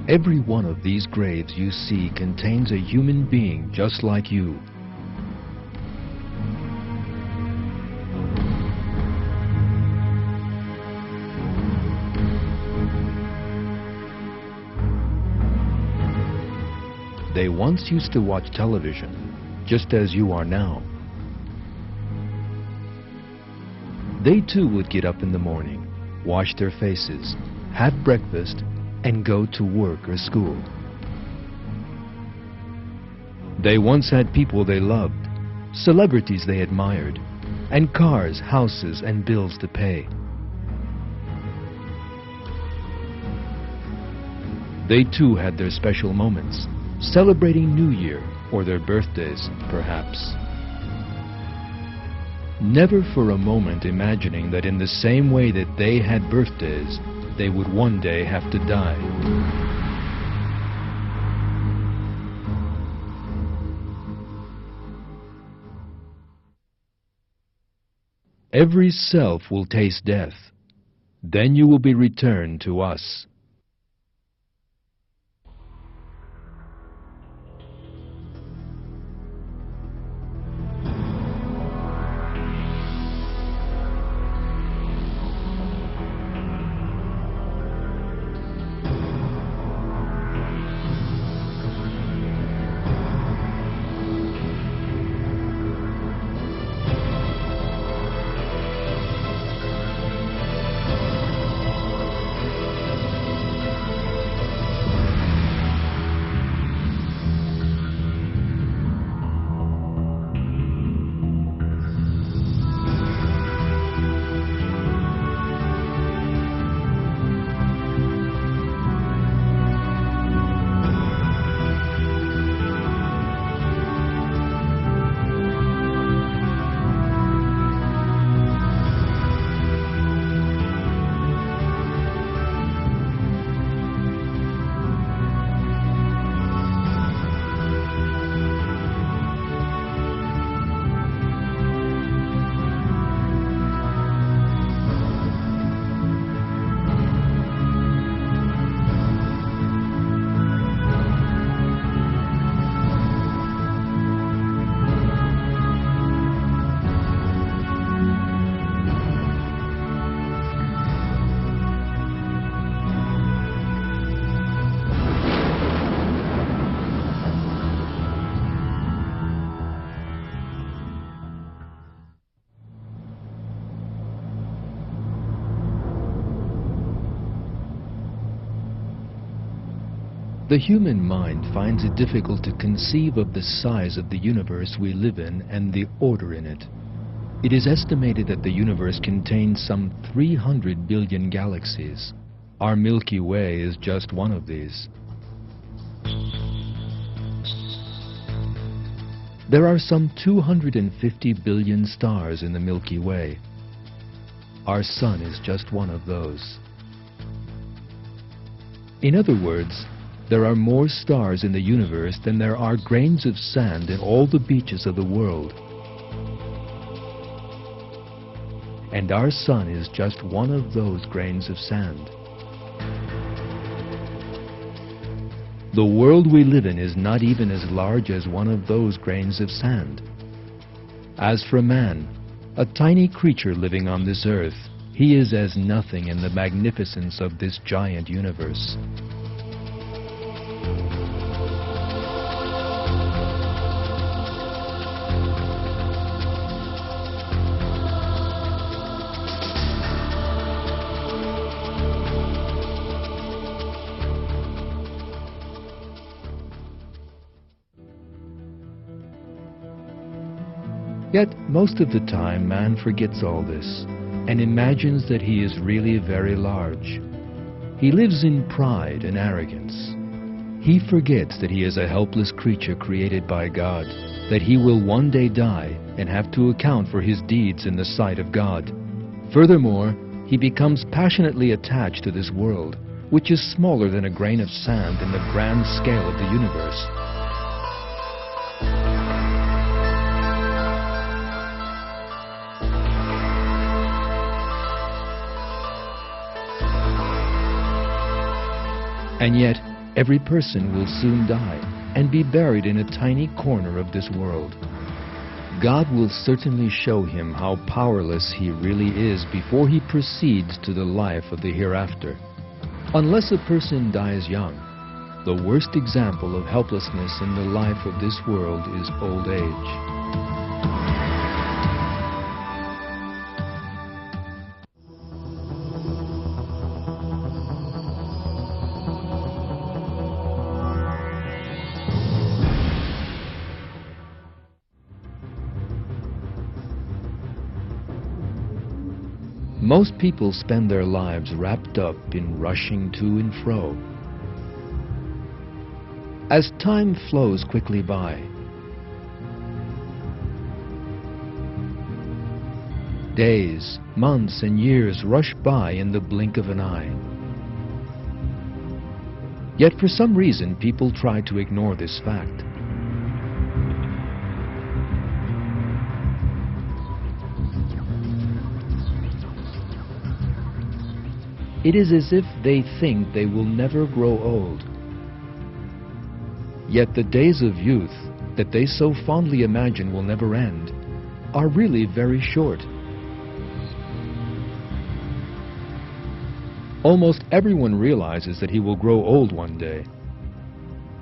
Every one of these graves you see contains a human being just like you. They once used to watch television, just as you are now. They too would get up in the morning, wash their faces, have breakfast, and go to work or school. They once had people they loved, celebrities they admired, and cars, houses, and bills to pay. They too had their special moments, celebrating New Year or their birthdays, perhaps. Never for a moment imagining that in the same way that they had birthdays, they would one day have to die. Every self will taste death. Then you will be returned to us. The human mind finds it difficult to conceive of the size of the universe we live in and the order in it. It is estimated that the universe contains some 300 billion galaxies. Our Milky Way is just one of these. There are some 250 billion stars in the Milky Way. Our Sun is just one of those. In other words, there are more stars in the universe than there are grains of sand in all the beaches of the world. And our Sun is just one of those grains of sand. The world we live in is not even as large as one of those grains of sand. As for man, a tiny creature living on this earth, he is as nothing in the magnificence of this giant universe. Yet, most of the time, man forgets all this and imagines that he is really very large. He lives in pride and arrogance. He forgets that he is a helpless creature created by God, that he will one day die and have to account for his deeds in the sight of God. Furthermore, he becomes passionately attached to this world, which is smaller than a grain of sand in the grand scale of the universe. And yet, Every person will soon die and be buried in a tiny corner of this world. God will certainly show him how powerless he really is before he proceeds to the life of the hereafter. Unless a person dies young, the worst example of helplessness in the life of this world is old age. Most people spend their lives wrapped up in rushing to and fro. As time flows quickly by, days, months, and years rush by in the blink of an eye. Yet for some reason, people try to ignore this fact. It is as if they think they will never grow old. Yet the days of youth that they so fondly imagine will never end are really very short. Almost everyone realizes that he will grow old one day.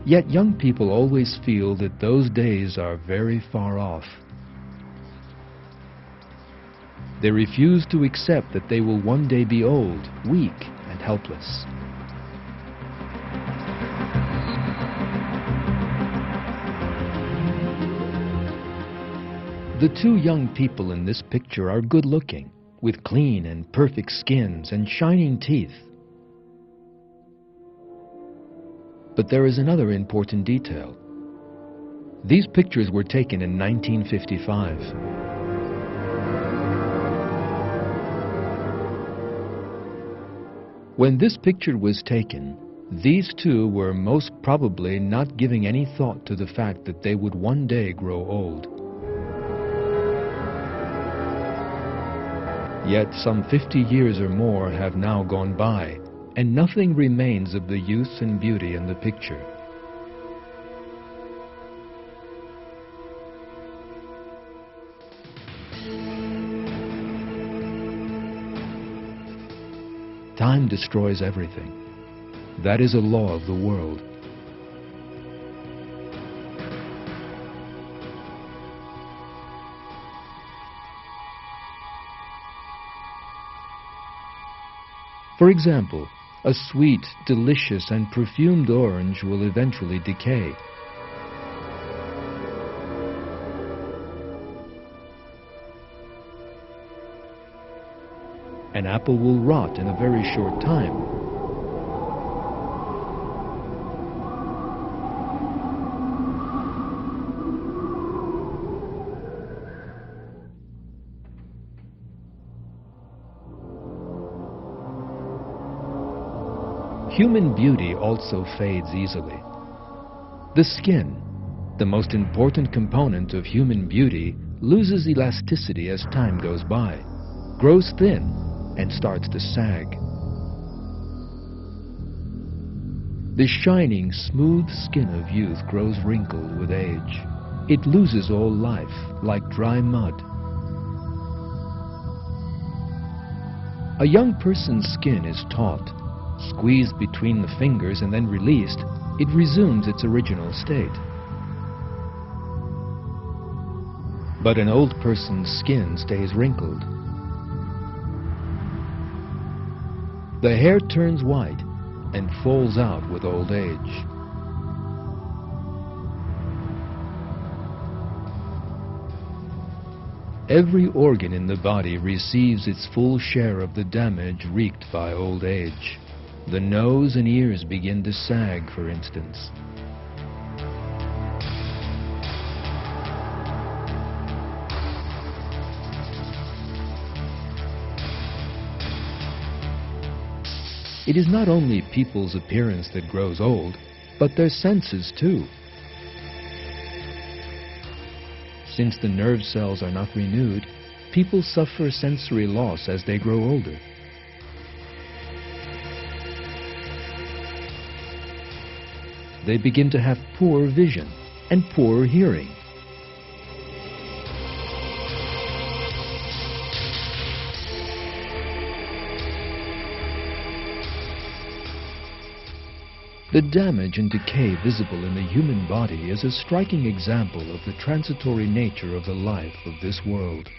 Yet young people always feel that those days are very far off. They refuse to accept that they will one day be old, weak, and helpless. The two young people in this picture are good-looking, with clean and perfect skins and shining teeth. But there is another important detail. These pictures were taken in 1955. When this picture was taken, these two were most probably not giving any thought to the fact that they would one day grow old. Yet some 50 years or more have now gone by, and nothing remains of the youth and beauty in the picture. Time destroys everything. That is a law of the world. For example, a sweet, delicious, and perfumed orange will eventually decay. An apple will rot in a very short time. Human beauty also fades easily. The skin, the most important component of human beauty, loses elasticity as time goes by, grows thin, and starts to sag. The shining, smooth skin of youth grows wrinkled with age. It loses all life, like dry mud. A young person's skin is taut. Squeezed between the fingers and then released, it resumes its original state. But an old person's skin stays wrinkled. The hair turns white and falls out with old age. Every organ in the body receives its full share of the damage wreaked by old age. The nose and ears begin to sag, for instance. It is not only people's appearance that grows old, but their senses too. Since the nerve cells are not renewed, people suffer sensory loss as they grow older. they begin to have poor vision and poor hearing. The damage and decay visible in the human body is a striking example of the transitory nature of the life of this world.